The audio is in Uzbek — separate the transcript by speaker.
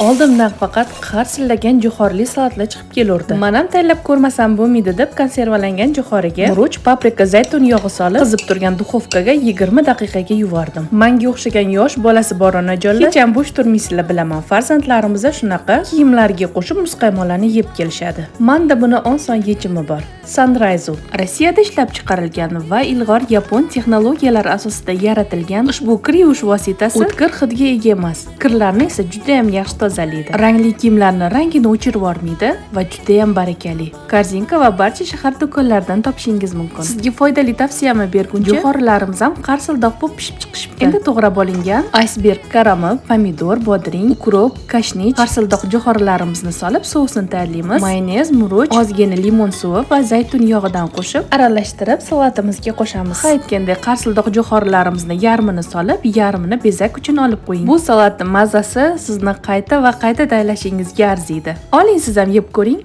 Speaker 1: Oldimdan faqat qarsillagan jo'xorli salatlar chiqib kelurdi. Men ham tayyorlab ko'rmasam bo'lmaydi deb konservalangan jo'xoriga murch, paprika, zaytun yog'i solib, qizib turgan duxovkaga 20 daqiqaga yuvardim. Menga o'xshagan yosh bolasi bor onajonlar hech ham bo'sh turmaysizlar bilaman. Farzandlarimiz shunaqa kiyimlarga qo'shib muzqaymoqlarni yeb kelishadi. Menda buni oson yechimi bor. Sunrise Rossiyada ishlab chiqarilgan va ilg'or yapon texnologiyalar asosida yaratilgan ushbu kir yuvish vositasi o'tkir hidga ega emas. Kirlarni esa juda ham yaxshi tozalaydi. Rangli kiyimlarni rangini o'chirib yubormaydi va juda ham barakali. Korzinka va barcha shahar do'konlaridan topishingiz mumkin. Sizga foydali tavsiyamni berguncha, jo'xorilarimiz ham qarsildoq bo'lib pishib chiqishibdi. Endi to'g'rab olingan iceberg karamel, pomidor, bodring, ukrop, kashnich, qarsildoq jo'xorilarimizni solib sousini tayyorlaymiz. Mayonez, murch, ozgina limon suvi va zaytun yog'idan qo'shib, aralashtirib salatimizga qo'shamiz. Aytgandek, qarsildoq jo'xorilarimizni yarmini solib, yarmini bezak uchun olib qo'ying. Bu salatning mazasi sizni qayta va qayta tayyorlashingizga arziydi. Oling siz ham yeb ko'ring.